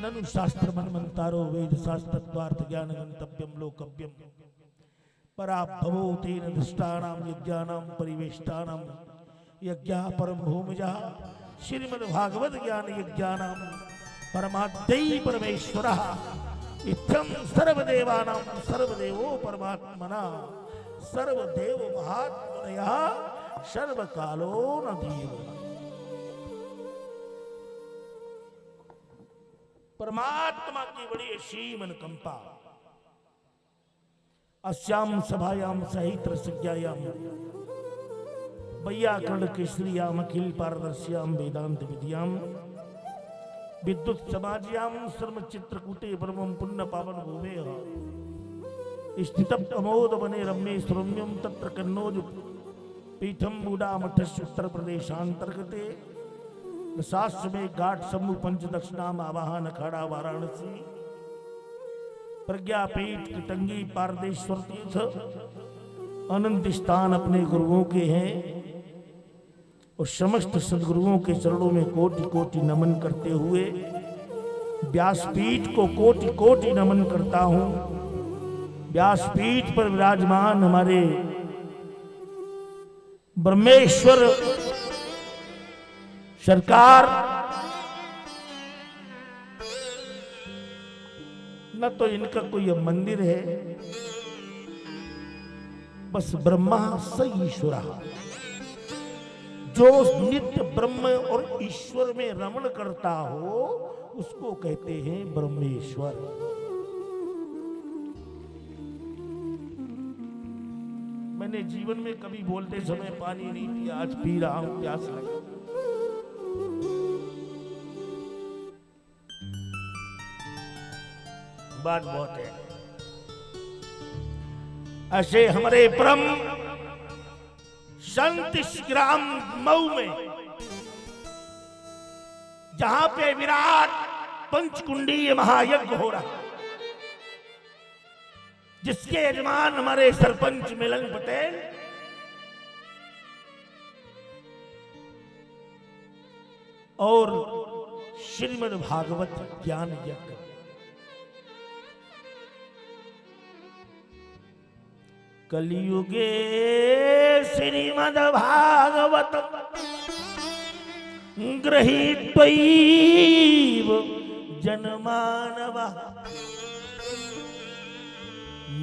ननु शास्त्र मनमंतारो वेद शास्त्रत्वार्थ ज्ञान गंतव्यम लोकव्यम पराभवो तेन दृष्टानां यज्ञानां परिवेष्टानां यज्ञा परम भूमिजा श्रीमद् भागवत ज्ञान यज्ञानां परमाद्यै परमेश्वरः इत्थं सर्वदेवानां सर्वदेवो परमात्मना सर्वदेव महात्मनयः सर्वकालो न दीव। परमात्मा की बड़ी असीम अनुकंपा अस्याम सभायाम सहित संज्ञायाम वैयाकरण केसरियाम अखिल पारदर्श्याम वेदांत विद्याम विद्युत समाज्याम सर्व चित्रकूटे परमं पुण्य पावन भूमे स्थितम अमोद वने रम्ये सुरम्यम तत्र कन्नौज पीठम मूडा मठस्य उत्तर प्रदेशांतर्गते शास्त्र में घाट समूह पंच दक्षिणाम आवाहन अखाड़ा वाराणसी प्रज्ञापीठ किटंगी पारदेश्वर तीर्थ अनंत स्थान अपने गुरुओं के हैं और समस्त सदगुरुओं के चरणों में कोटि कोटि नमन करते हुए व्यासपीठ को कोटि कोटि नमन करता हूं। व्यासपीठ पर विराजमान हमारे ब्रह्मेश्वर सरकार न तो इनका कोई मंदिर है, बस ब्रह्मा स ईश्वर, जो नित्य ब्रह्म और ईश्वर में रमण करता हो उसको कहते हैं ब्रह्मेश्वर। मैंने जीवन में कभी बोलते समय पानी नहीं पिया, आज पी रहा हूं, प्यास लगी। बात बहुत है। ऐसे हमारे परम संत ग्राम मऊ में जहां पे विराट पंचकुंडीय महायज्ञ हो रहा, जिसके यजमान हमारे सरपंच मिलन पटेल और श्रीमद् भागवत ज्ञान यज्ञ, कलियुगे श्रीमद् भागवत गृहीत्वैव जनमानवः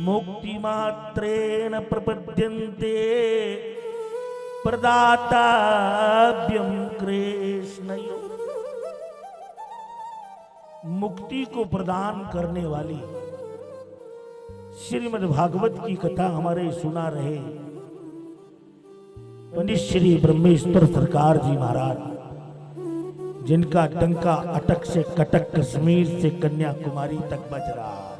मुक्तिमात्रेण प्रपद्यन्ते प्रदाताभ्यं कृष्णयो। मुक्ति को प्रदान करने वाली श्रीमद् भागवत की कथा हमारे सुना रहे पंडित श्री ब्रह्मेश्वर सरकार जी महाराज, जिनका डंका अटक से कटक कश्मीर से कन्याकुमारी तक बज रहा है।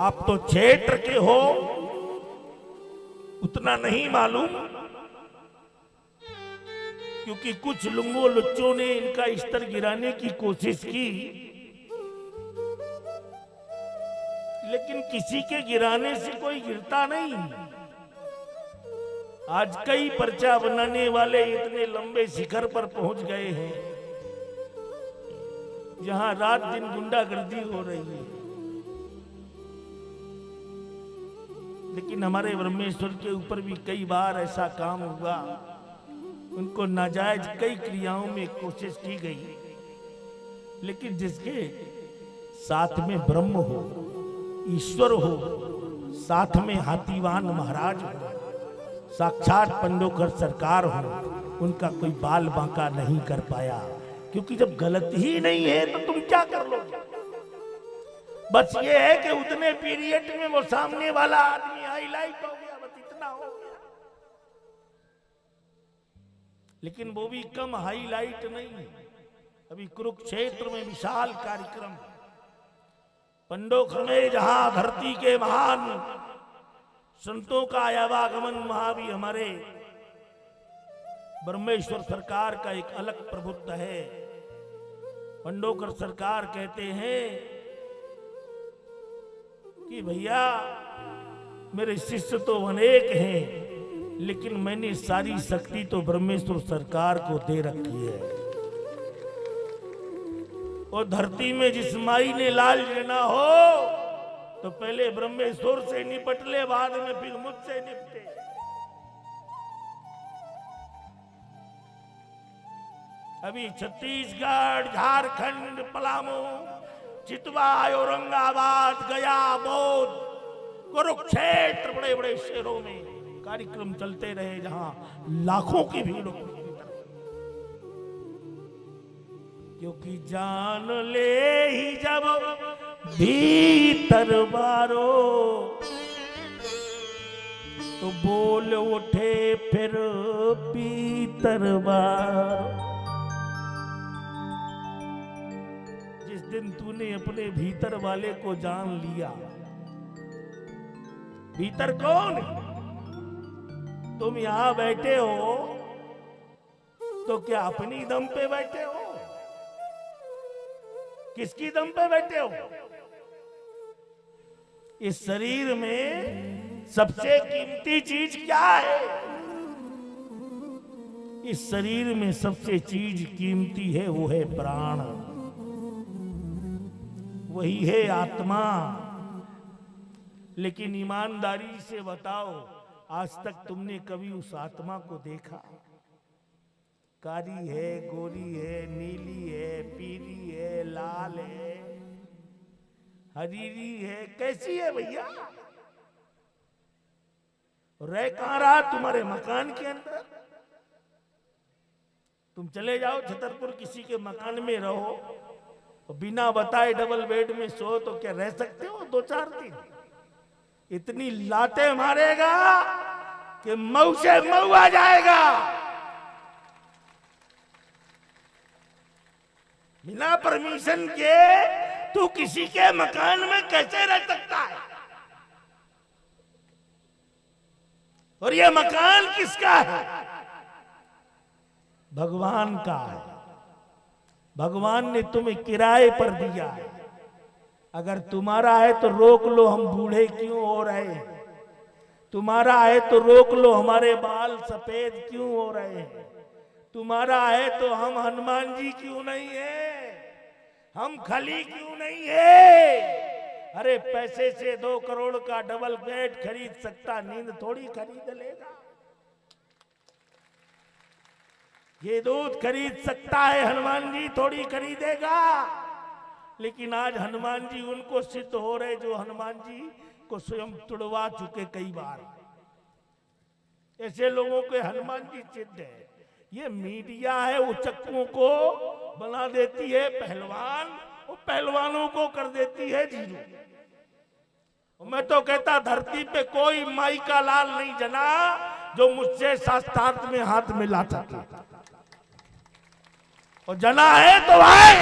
आप तो क्षेत्र के हो, उतना नहीं मालूम, क्योंकि कुछ लुंगो लुच्चों ने इनका स्तर गिराने की कोशिश की, लेकिन किसी के गिराने से कोई गिरता नहीं। आज कई पर्चा बनाने वाले इतने लंबे शिखर पर पहुंच गए हैं जहां रात दिन गुंडागर्दी हो रही है, लेकिन हमारे ब्रह्मेश्वर के ऊपर भी कई बार ऐसा काम हुआ, उनको नाजायज कई क्रियाओं में कोशिश की गई, लेकिन जिसके साथ में ब्रह्म हो, ईश्वर हो, साथ में हाथीवान महाराज हो, साक्षात पंडोकर सरकार हो, उनका कोई बाल बांका नहीं कर पाया। क्योंकि जब गलत ही नहीं है तो तुम क्या कर लोगे। बस ये है कि उतने पीरियड में वो सामने वाला आदमी हाईलाइट हो गया, बस इतना हो गया। लेकिन वो भी कम हाईलाइट नहीं है। अभी कुरुक्षेत्र में विशाल कार्यक्रम, पंडोखर में जहां धरती के महान संतों का आवागमन, वहां भी हमारे ब्रह्मेश्वर सरकार का एक अलग प्रभुत्व है। पंडोकर सरकार कहते हैं कि भैया मेरे शिष्य तो अनेक हैं, लेकिन मैंने सारी शक्ति तो ब्रह्मेश्वर सरकार को दे रखी है। और धरती में जिस माई ने लाल लेना हो तो पहले ब्रह्मेश्वर से निपट ले, बाद में फिर मुझसे निपटे। अभी छत्तीसगढ़, झारखंड, पलामू, चितवा, औरंगाबाद, गया, बौद्ध, कुरुक्षेत्र, बड़े बड़े शहरों में कार्यक्रम चलते रहे जहां लाखों की भीड़ होती, क्योंकि जान ले ही जब भीतर बारो तो बोल उठे फिर भीतर बारो। जिस दिन तूने अपने भीतर वाले को जान लिया, भीतर कौन? तुम यहां बैठे हो तो क्या अपनी दम पे बैठे हो? किसकी दम पे बैठे हो? इस शरीर में सबसे कीमती चीज क्या है? इस शरीर में सबसे चीज कीमती है, वो है प्राण, वही है आत्मा। लेकिन ईमानदारी से बताओ, आज तक तुमने कभी उस आत्मा को देखा? कारी है, गोरी है, नीली है, पीली है, लाल है, हरीरी है, कैसी है भैया? रह कहां रहा तुम्हारे मकान के अंदर? तुम चले जाओ छतरपुर, किसी के मकान में रहो, बिना बताए डबल बेड में सो, तो क्या रह सकते हो 2-4 दिन? इतनी लातें मारेगा कि मऊ से मऊ आ जाएगा। बिना परमिशन के तू किसी के मकान में कैसे रह सकता है? और ये मकान किसका है? भगवान का है। भगवान ने तुम्हें किराए पर दिया है। अगर तुम्हारा है तो रोक लो, हम बूढ़े क्यों हो रहे हैं? तुम्हारा है तो रोक लो, हमारे बाल सफेद क्यों हो रहे हैं? तुम्हारा है तो हम हनुमान जी क्यों नहीं है? हम खली क्यों नहीं है? अरे पैसे से 2 करोड़ का डबल बेड खरीद सकता, नींद थोड़ी खरीद लेगा। ये दूध खरीद सकता है, हनुमान जी थोड़ी खरीदेगा। लेकिन आज हनुमान जी उनको सिद्ध हो रहे जो हनुमान जी को स्वयं तुड़वा चुके कई बार। ऐसे लोगों के हनुमान जी सिद्ध है। ये मीडिया है, वो चक्कों को बना देती है पहलवान, वो पहलवानों को कर देती है जीरो। मैं तो कहता धरती पे कोई माई का लाल नहीं जना जो मुझसे शास्त्रार्थ में हाथ मिला सके, और जना है तो आए।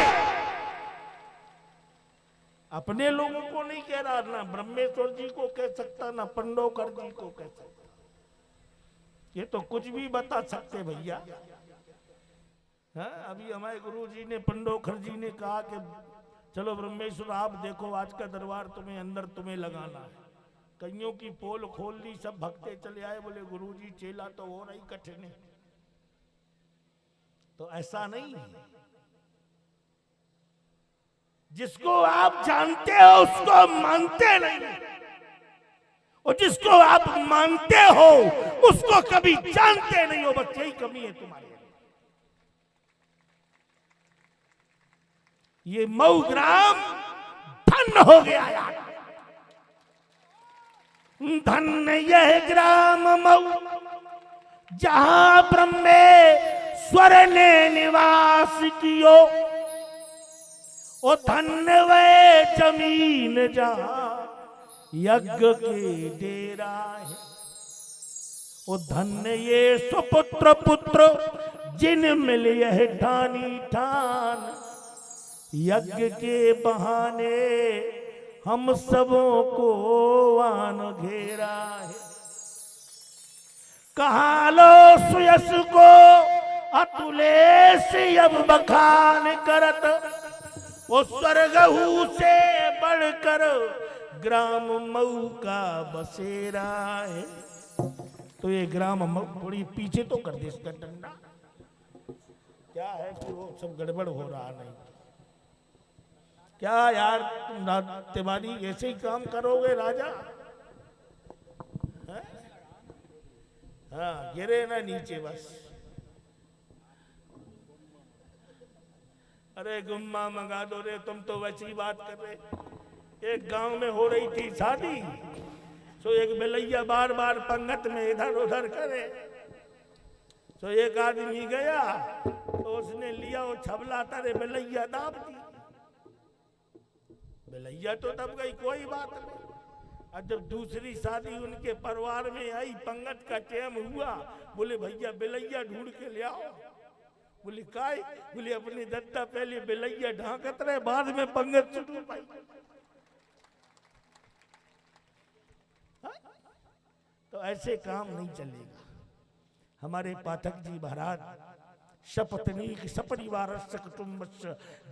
अपने लोगों को नहीं कह रहा, ना ब्रह्मेश्वर जी को कह सकता, ना पंडोकर जी को कह सकता। ये तो कुछ भी बता सकते भैया। अभी हमारे गुरु जी ने, पंडोखर जी ने कहा कि चलो ब्रह्मेश्वर आप देखो, आज का दरबार तुम्हें अंदर तुम्हें लगाना है। कईयों की पोल खोल ली, सब भक्ते चले आए, बोले गुरु जी चेला तो हो रही कठिन है। तो ऐसा नहीं है, जिसको आप जानते हो उसको मानते नहीं, और जिसको आप मानते हो उसको कभी जानते नहीं हो। बस यही कमी है तुम्हारे। ये मऊ ग्राम धन्य हो गया यार, धन्य यह ग्राम मऊ जहां ब्रह्मेश्वर ने निवास कियो। ओ धन्य वे जमीन जहां यज्ञ के डेरा है। ओ धन्य ये सुपुत्र पुत्र जिन मिल यह ठानी ठान। यज्ञ के बहाने हम सबों को आन घेरा है। कहा लो सुयस को अतुले से अब बखान करत। वो स्वर्गहू से बढ़कर ग्राम मऊ का बसेरा है। तो ये ग्राम थोड़ी पीछे तो कर दे इसका डंडा। क्या है कि वो सब गड़बड़ हो रहा नहीं? क्या यार तुम तिवारी ऐसे ही काम करोगे राजा? है? हाँ गिरे ना नीचे बस। अरे गुम्मा मंगा दो रे, तुम तो वैसी बात कर रहे। एक गांव में हो रही थी शादी, तो एक बिलैया बार बार पंगत में इधर उधर करे, तो एक आदमी गया तो उसने लिया वो छबला तारे बिलैया दाब दी। बिलैया तो दब गई, कोई बात नहीं। और जब दूसरी शादी उनके परिवार में आई, पंगत का टाइम हुआ, बोले भैया बिलैया ढूंढ के ले आओ। बोले काय? बोले अपनी दत्ता पहले बिलैया ढांकत रहे, बाद में पंगत शुरू पाई। तो ऐसे काम नहीं चलेगा। हमारे पाठक जी महाराज शपथनीक सपरिवार कुटुंब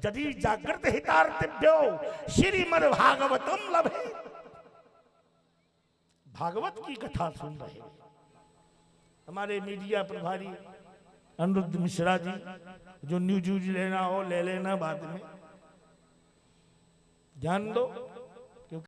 जदि जागृत हितार्थिभ्यो श्रीमद् भागवतम लभे। भागवत की कथा सुन रहे हमारे मीडिया प्रभारी अनुरुद्ध मिश्रा जी, जो न्यूज लेना हो ले लेना, बाद में ध्यान दो।